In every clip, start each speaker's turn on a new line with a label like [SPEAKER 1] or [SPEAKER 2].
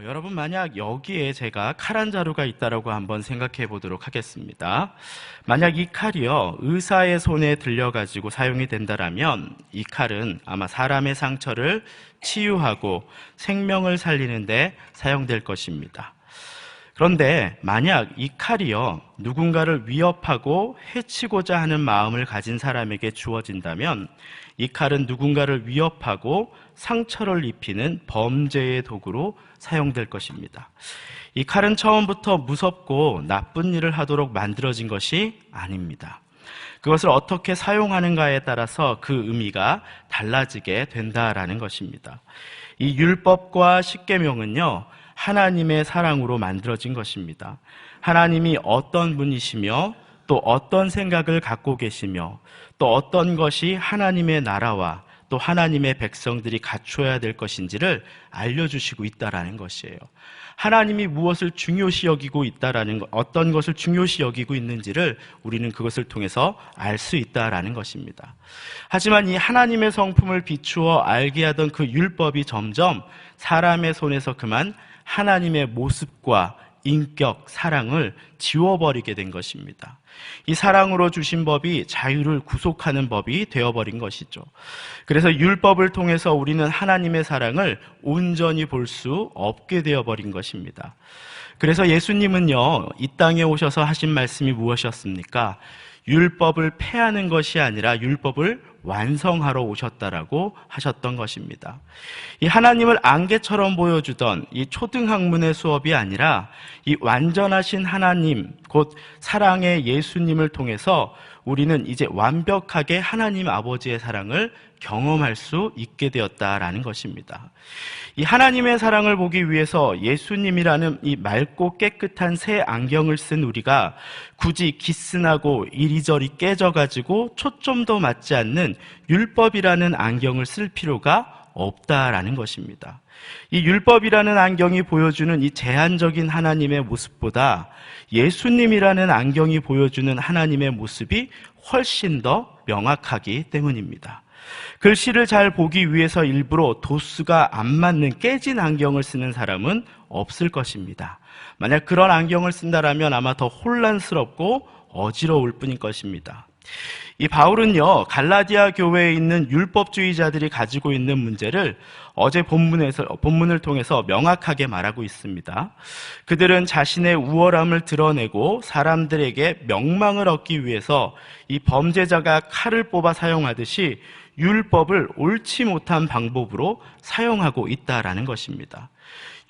[SPEAKER 1] 여러분 만약 여기에 제가 칼 한 자루가 있다라고 한번 생각해 보도록 하겠습니다. 만약 이 칼이요 의사의 손에 들려가지고 사용이 된다라면 이 칼은 아마 사람의 상처를 치유하고 생명을 살리는 데 사용될 것입니다. 그런데 만약 이 칼이요 누군가를 위협하고 해치고자 하는 마음을 가진 사람에게 주어진다면 이 칼은 누군가를 위협하고 상처를 입히는 범죄의 도구로 사용될 것입니다. 이 칼은 처음부터 무섭고 나쁜 일을 하도록 만들어진 것이 아닙니다. 그것을 어떻게 사용하는가에 따라서 그 의미가 달라지게 된다라는 것입니다. 이 율법과 십계명은요 하나님의 사랑으로 만들어진 것입니다. 하나님이 어떤 분이시며 또 어떤 생각을 갖고 계시며 또 어떤 것이 하나님의 나라와 또 하나님의 백성들이 갖춰야 될 것인지를 알려주시고 있다라는 것이에요. 하나님이 무엇을 중요시 여기고 있다라는 것, 어떤 것을 중요시 여기고 있는지를 우리는 그것을 통해서 알 수 있다라는 것입니다. 하지만 이 하나님의 성품을 비추어 알게 하던 그 율법이 점점 사람의 손에서 그만 하나님의 모습과 인격, 사랑을 지워버리게 된 것입니다. 이 사랑으로 주신 법이 자유를 구속하는 법이 되어버린 것이죠. 그래서 율법을 통해서 우리는 하나님의 사랑을 온전히 볼 수 없게 되어버린 것입니다. 그래서 예수님은요, 이 땅에 오셔서 하신 말씀이 무엇이었습니까? 율법을 폐하는 것이 아니라 율법을 완성하러 오셨다라고 하셨던 것입니다. 이 하나님을 안개처럼 보여주던 이 초등학문의 수업이 아니라 이 완전하신 하나님, 곧 사랑의 예수님을 통해서 우리는 이제 완벽하게 하나님 아버지의 사랑을 경험할 수 있게 되었다라는 것입니다. 이 하나님의 사랑을 보기 위해서 예수님이라는 이 맑고 깨끗한 새 안경을 쓴 우리가 굳이 기스나고 이리저리 깨져가지고 초점도 맞지 않는 율법이라는 안경을 쓸 필요가 없다라는 것입니다. 이 율법이라는 안경이 보여주는 이 제한적인 하나님의 모습보다 예수님이라는 안경이 보여주는 하나님의 모습이 훨씬 더 명확하기 때문입니다. 글씨를 잘 보기 위해서 일부러 도수가 안 맞는 깨진 안경을 쓰는 사람은 없을 것입니다. 만약 그런 안경을 쓴다라면 아마 더 혼란스럽고 어지러울 뿐일 것입니다. 이 바울은요, 갈라디아 교회에 있는 율법주의자들이 가지고 있는 문제를 어제 본문을 통해서 명확하게 말하고 있습니다. 그들은 자신의 우월함을 드러내고 사람들에게 명망을 얻기 위해서 이 범죄자가 칼을 뽑아 사용하듯이 율법을 옳지 못한 방법으로 사용하고 있다라는 것입니다.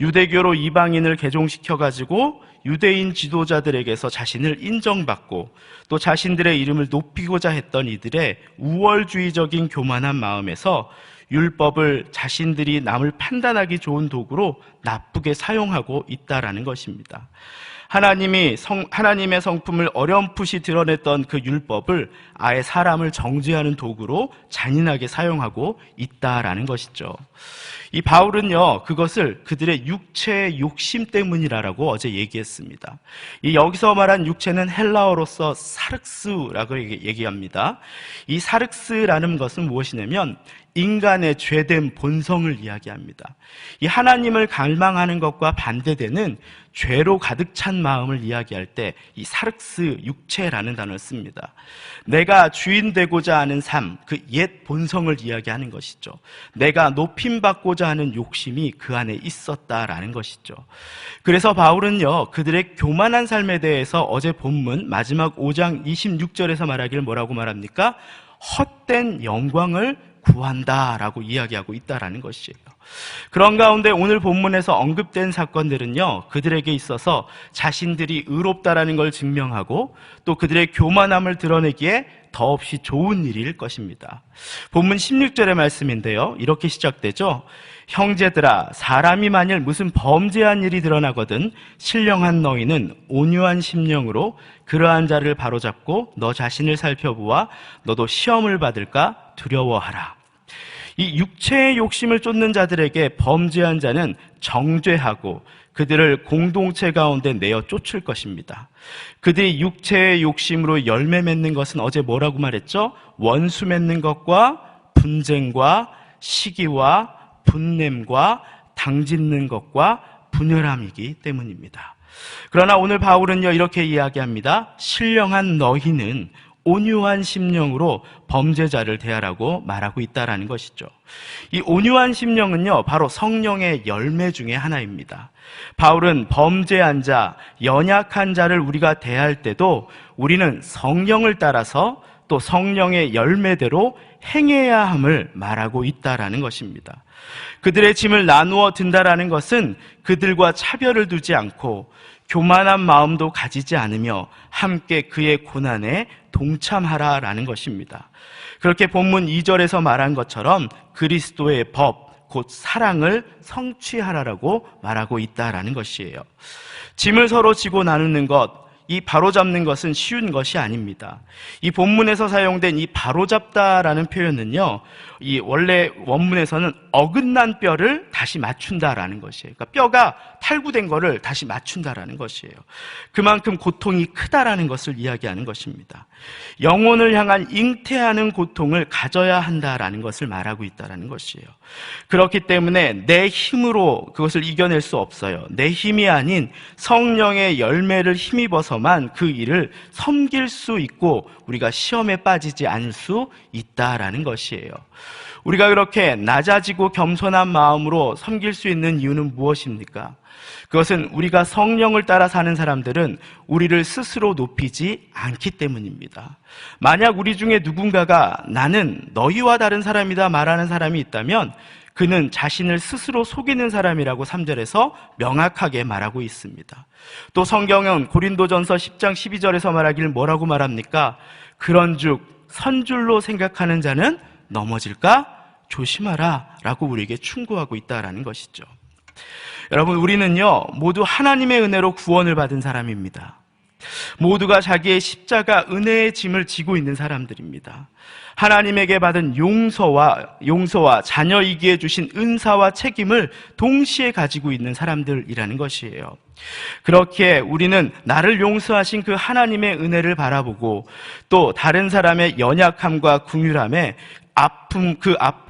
[SPEAKER 1] 유대교로 이방인을 개종시켜가지고 유대인 지도자들에게서 자신을 인정받고 또 자신들의 이름을 높이고자 했던 이들의 우월주의적인 교만한 마음에서 율법을 자신들이 남을 판단하기 좋은 도구로 나쁘게 사용하고 있다라는 것입니다. 하나님의 성품을 어렴풋이 드러냈던 그 율법을 아예 사람을 정죄하는 도구로 잔인하게 사용하고 있다라는 것이죠. 이 바울은요, 그것을 그들의 육체의 욕심 때문이라고 어제 얘기했습니다. 이 여기서 말한 육체는 헬라어로서 사륵스라고 얘기합니다. 이 사륵스라는 것은 무엇이냐면 인간의 죄된 본성을 이야기합니다. 이 하나님을 갈망하는 것과 반대되는 죄로 가득 찬 마음을 이야기할 때 이 사륵스 육체라는 단어를 씁니다. 내가 주인 되고자 하는 삶, 그 옛 본성을 이야기하는 것이죠. 내가 높임받고자 하는 욕심이 그 안에 있었다라는 것이죠. 그래서 바울은요, 그들의 교만한 삶에 대해서 어제 본문 마지막 5장 26절에서 말하기를 뭐라고 말합니까? 헛된 영광을 구한다라고 이야기하고 있다라는 것이에요. 그런 가운데 오늘 본문에서 언급된 사건들은요, 그들에게 있어서 자신들이 의롭다라는 걸 증명하고 또 그들의 교만함을 드러내기에 더없이 좋은 일일 것입니다. 본문 16절의 말씀인데요, 이렇게 시작되죠. 형제들아, 사람이 만일 무슨 범죄한 일이 드러나거든 신령한 너희는 온유한 심령으로 그러한 자를 바로잡고 너 자신을 살펴보아 너도 시험을 받을까 두려워하라. 이 육체의 욕심을 쫓는 자들에게 범죄한 자는 정죄하고 그들을 공동체 가운데 내어 쫓을 것입니다. 그들이 육체의 욕심으로 열매 맺는 것은 어제 뭐라고 말했죠? 원수 맺는 것과 분쟁과 시기와 분냄과 당짓는 것과 분열함이기 때문입니다. 그러나 오늘 바울은요, 이렇게 이야기합니다. 신령한 너희는 온유한 심령으로 범죄자를 대하라고 말하고 있다라는 것이죠. 이 온유한 심령은요, 바로 성령의 열매 중에 하나입니다. 바울은 범죄한 자, 연약한 자를 우리가 대할 때도 우리는 성령을 따라서 또 성령의 열매대로 행해야 함을 말하고 있다라는 것입니다. 그들의 짐을 나누어 든다라는 것은 그들과 차별을 두지 않고 교만한 마음도 가지지 않으며 함께 그의 고난에 동참하라라는 것입니다. 그렇게 본문 2절에서 말한 것처럼 그리스도의 법, 곧 사랑을 성취하라라고 말하고 있다라는 것이에요. 짐을 서로 지고 나누는 것, 이 바로잡는 것은 쉬운 것이 아닙니다. 이 본문에서 사용된 이 바로잡다라는 표현은요, 이 원래 원문에서는 어긋난 뼈를 다시 맞춘다라는 것이에요. 그러니까 뼈가 탈구된 거를 다시 맞춘다라는 것이에요. 그만큼 고통이 크다라는 것을 이야기하는 것입니다. 영혼을 향한 잉태하는 고통을 가져야 한다라는 것을 말하고 있다라는 것이에요. 그렇기 때문에 내 힘으로 그것을 이겨낼 수 없어요. 내 힘이 아닌 성령의 열매를 힘입어서만 그 일을 섬길 수 있고 우리가 시험에 빠지지 않을 수 있다라는 것이에요. 우리가 그렇게 낮아지고 겸손한 마음으로 섬길 수 있는 이유는 무엇입니까? 그것은 우리가 성령을 따라 사는 사람들은 우리를 스스로 높이지 않기 때문입니다. 만약 우리 중에 누군가가 나는 너희와 다른 사람이다 말하는 사람이 있다면 그는 자신을 스스로 속이는 사람이라고 3절에서 명확하게 말하고 있습니다. 또 성경은 고린도전서 10장 12절에서 말하길 뭐라고 말합니까? 그런즉 선줄로 생각하는 자는 넘어질까 조심하라 라고 우리에게 충고하고 있다라는 것이죠. 여러분, 우리는요 모두 하나님의 은혜로 구원을 받은 사람입니다. 모두가 자기의 십자가 은혜의 짐을 지고 있는 사람들입니다. 하나님에게 받은 용서와 자녀이기에 주신 은사와 책임을 동시에 가지고 있는 사람들이라는 것이에요. 그렇게 우리는 나를 용서하신 그 하나님의 은혜를 바라보고 또 다른 사람의 연약함과 긍휼함에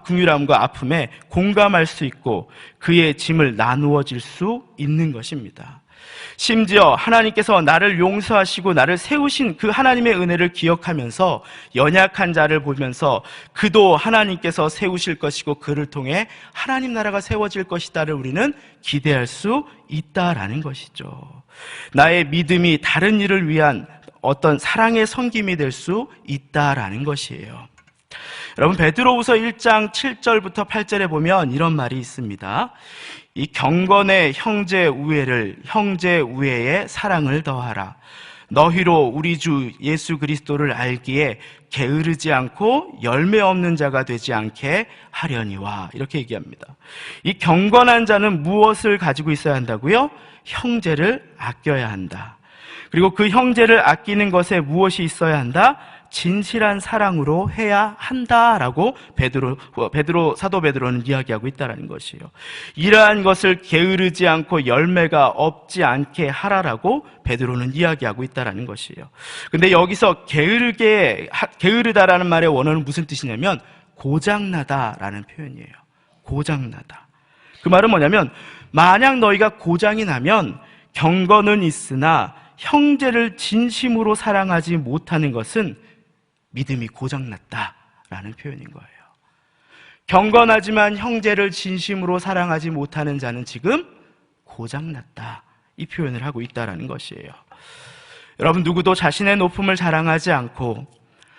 [SPEAKER 1] 긍휼함과 아픔에 공감할 수 있고 그의 짐을 나누어질 수 있는 것입니다. 심지어 하나님께서 나를 용서하시고 나를 세우신 그 하나님의 은혜를 기억하면서 연약한 자를 보면서 그도 하나님께서 세우실 것이고 그를 통해 하나님 나라가 세워질 것이다를 우리는 기대할 수 있다라는 것이죠. 나의 믿음이 다른 일을 위한 어떤 사랑의 섬김이 될 수 있다라는 것이에요. 여러분, 베드로후서 1장 7절부터 8절에 보면 이런 말이 있습니다. 이 경건의 형제 우애에 사랑을 더하라. 너희로 우리 주 예수 그리스도를 알기에 게으르지 않고 열매 없는 자가 되지 않게 하려니와, 이렇게 얘기합니다. 이 경건한 자는 무엇을 가지고 있어야 한다고요? 형제를 아껴야 한다. 그리고 그 형제를 아끼는 것에 무엇이 있어야 한다? 진실한 사랑으로 해야 한다라고 사도 베드로는 이야기하고 있다는 것이에요. 이러한 것을 게으르지 않고 열매가 없지 않게 하라라고 베드로는 이야기하고 있다는 것이에요. 근데 여기서 게으르다라는 말의 원어는 무슨 뜻이냐면 고장나다라는 표현이에요. 고장나다. 그 말은 뭐냐면 만약 너희가 고장이 나면 경건은 있으나 형제를 진심으로 사랑하지 못하는 것은 믿음이 고장났다라는 표현인 거예요. 경건하지만 형제를 진심으로 사랑하지 못하는 자는 지금 고장났다, 이 표현을 하고 있다는 것이에요. 여러분, 누구도 자신의 높음을 자랑하지 않고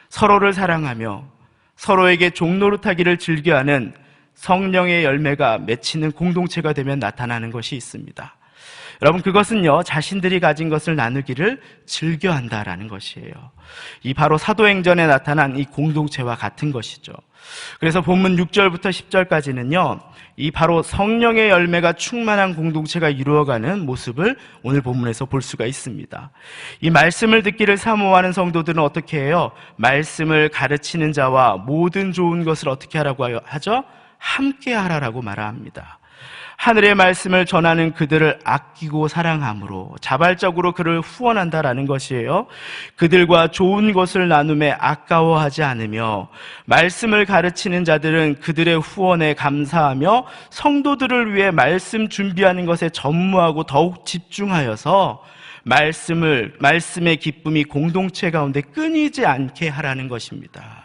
[SPEAKER 1] 서로를 사랑하며 서로에게 종노릇하기를 즐겨하는 성령의 열매가 맺히는 공동체가 되면 나타나는 것이 있습니다. 여러분, 그것은요 자신들이 가진 것을 나누기를 즐겨한다라는 것이에요. 이 바로 사도행전에 나타난 이 공동체와 같은 것이죠. 그래서 본문 6절부터 10절까지는요 이 바로 성령의 열매가 충만한 공동체가 이루어가는 모습을 오늘 본문에서 볼 수가 있습니다. 이 말씀을 듣기를 사모하는 성도들은 어떻게 해요? 말씀을 가르치는 자와 모든 좋은 것을 어떻게 하라고 하죠? 함께 하라라고 말합니다. 하늘의 말씀을 전하는 그들을 아끼고 사랑함으로 자발적으로 그를 후원한다라는 것이에요. 그들과 좋은 것을 나눔에 아까워하지 않으며 말씀을 가르치는 자들은 그들의 후원에 감사하며 성도들을 위해 말씀 준비하는 것에 전무하고 더욱 집중하여서 말씀의 기쁨이 공동체 가운데 끊이지 않게 하라는 것입니다.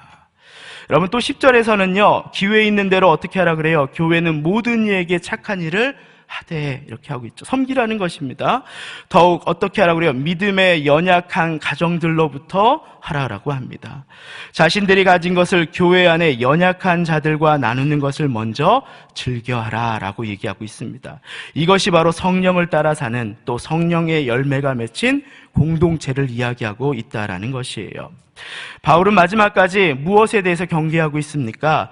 [SPEAKER 1] 여러분, 또 10절에서는요, 기회 있는 대로 어떻게 하라 그래요? 교회는 모든 이에게 착한 일을 하되, 이렇게 하고 있죠. 섬기라는 것입니다. 더욱 어떻게 하라 그래요? 믿음에 연약한 가정들로부터 하라라고 합니다. 자신들이 가진 것을 교회 안에 연약한 자들과 나누는 것을 먼저 즐겨하라라고 얘기하고 있습니다. 이것이 바로 성령을 따라 사는, 또 성령의 열매가 맺힌 공동체를 이야기하고 있다라는 것이에요. 바울은 마지막까지 무엇에 대해서 경계하고 있습니까?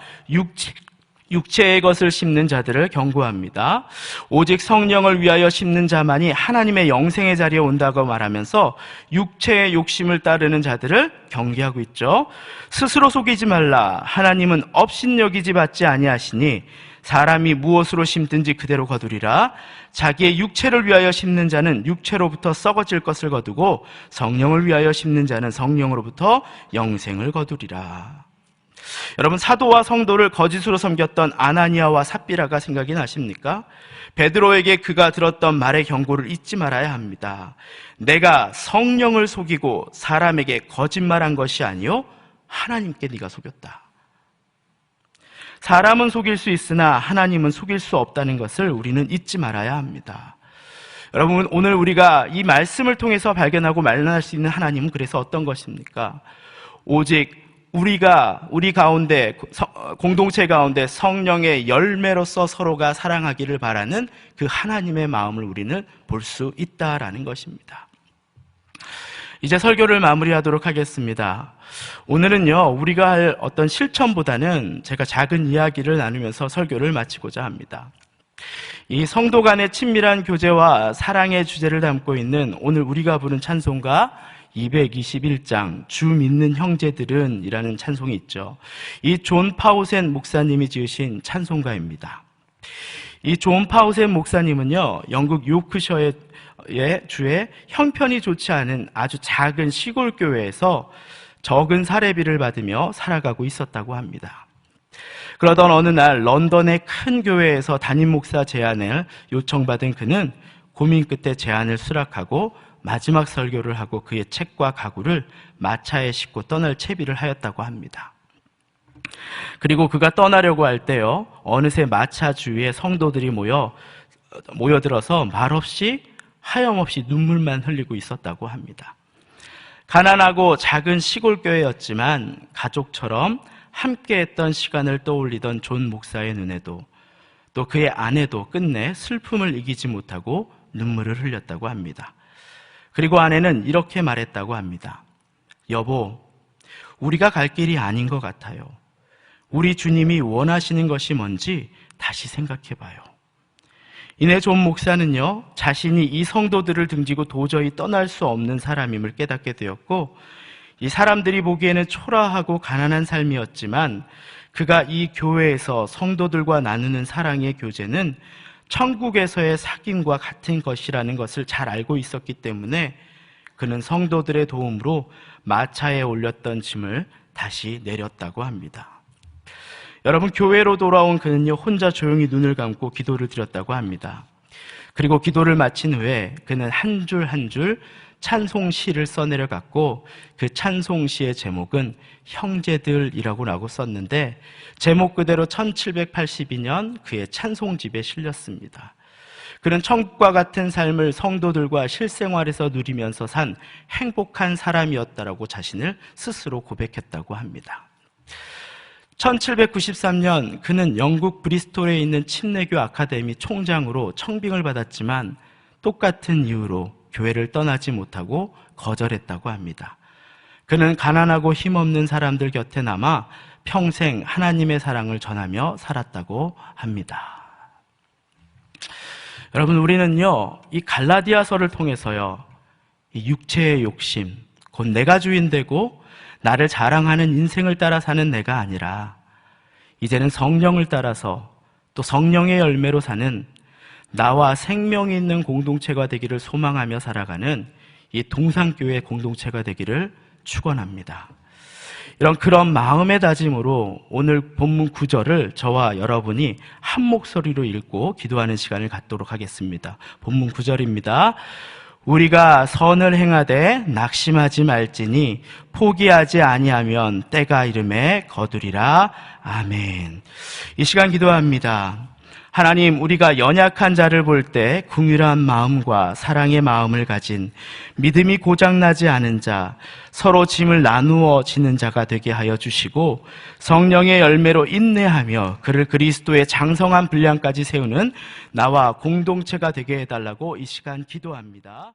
[SPEAKER 1] 육체의 것을 심는 자들을 경고합니다. 오직 성령을 위하여 심는 자만이 하나님의 영생의 자리에 온다고 말하면서 육체의 욕심을 따르는 자들을 경계하고 있죠. 스스로 속이지 말라. 하나님은 업신여기지 받지 아니하시니 사람이 무엇으로 심든지 그대로 거두리라. 자기의 육체를 위하여 심는 자는 육체로부터 썩어질 것을 거두고 성령을 위하여 심는 자는 성령으로부터 영생을 거두리라. 여러분, 사도와 성도를 거짓으로 섬겼던 아나니아와 삽비라가 생각이 나십니까? 베드로에게 그가 들었던 말의 경고를 잊지 말아야 합니다. 내가 성령을 속이고 사람에게 거짓말한 것이 아니요 하나님께 네가 속였다. 사람은 속일 수 있으나 하나님은 속일 수 없다는 것을 우리는 잊지 말아야 합니다. 여러분, 오늘 우리가 이 말씀을 통해서 발견하고 만날 수 있는 하나님은 그래서 어떤 것입니까? 오직 우리 가운데, 공동체 가운데 성령의 열매로서 서로가 사랑하기를 바라는 그 하나님의 마음을 우리는 볼 수 있다라는 것입니다. 이제 설교를 마무리하도록 하겠습니다. 오늘은요, 우리가 할 어떤 실천보다는 제가 작은 이야기를 나누면서 설교를 마치고자 합니다. 이 성도 간의 친밀한 교제와 사랑의 주제를 담고 있는 오늘 우리가 부른 찬송가 221장 주 믿는 형제들은 이라는 찬송이 있죠. 이 존 파우센 목사님이 지으신 찬송가입니다. 이 존 파우센 목사님은요, 영국 요크셔의 주에 형편이 좋지 않은 아주 작은 시골 교회에서 적은 사례비를 받으며 살아가고 있었다고 합니다. 그러던 어느 날 런던의 큰 교회에서 담임 목사 제안을 요청받은 그는 고민 끝에 제안을 수락하고 마지막 설교를 하고 그의 책과 가구를 마차에 싣고 떠날 채비를 하였다고 합니다. 그리고 그가 떠나려고 할 때요, 어느새 마차 주위에 성도들이 모여들어서 말없이 하염없이 눈물만 흘리고 있었다고 합니다. 가난하고 작은 시골 교회였지만 가족처럼 함께했던 시간을 떠올리던 존 목사의 눈에도 또 그의 아내도 끝내 슬픔을 이기지 못하고 눈물을 흘렸다고 합니다. 그리고 아내는 이렇게 말했다고 합니다. 여보, 우리가 갈 길이 아닌 것 같아요. 우리 주님이 원하시는 것이 뭔지 다시 생각해봐요. 이내 존 목사는요, 자신이 이 성도들을 등지고 도저히 떠날 수 없는 사람임을 깨닫게 되었고, 이 사람들이 보기에는 초라하고 가난한 삶이었지만 그가 이 교회에서 성도들과 나누는 사랑의 교제는 천국에서의 사귐과 같은 것이라는 것을 잘 알고 있었기 때문에 그는 성도들의 도움으로 마차에 올렸던 짐을 다시 내렸다고 합니다. 여러분, 교회로 돌아온 그는요, 혼자 조용히 눈을 감고 기도를 드렸다고 합니다. 그리고 기도를 마친 후에 그는 한 줄 한 줄 찬송시를 써내려갔고 그 찬송시의 제목은 형제들이라고 썼는데 제목 그대로 1782년 그의 찬송집에 실렸습니다. 그는 천국과 같은 삶을 성도들과 실생활에서 누리면서 산 행복한 사람이었다라고 자신을 스스로 고백했다고 합니다. 1793년 그는 영국 브리스톨에 있는 침례교 아카데미 총장으로 청빙을 받았지만 똑같은 이유로 교회를 떠나지 못하고 거절했다고 합니다. 그는 가난하고 힘없는 사람들 곁에 남아 평생 하나님의 사랑을 전하며 살았다고 합니다. 여러분, 우리는요, 이 갈라디아서를 통해서요, 이 육체의 욕심, 곧 내가 주인 되고 나를 자랑하는 인생을 따라 사는 내가 아니라 이제는 성령을 따라서 또 성령의 열매로 사는 나와 생명이 있는 공동체가 되기를 소망하며 살아가는 이 동산교회 공동체가 되기를 축원합니다. 그런 마음의 다짐으로 오늘 본문 9절을 저와 여러분이 한 목소리로 읽고 기도하는 시간을 갖도록 하겠습니다. 본문 9절입니다. 우리가 선을 행하되 낙심하지 말지니 포기하지 아니하면 때가 이름에 거두리라. 아멘. 이 시간 기도합니다. 하나님, 우리가 연약한 자를 볼 때 긍휼한 마음과 사랑의 마음을 가진 믿음이 고장나지 않은 자, 서로 짐을 나누어 지는 자가 되게 하여 주시고 성령의 열매로 인내하며 그를 그리스도의 장성한 분량까지 세우는 나와 공동체가 되게 해달라고 이 시간 기도합니다.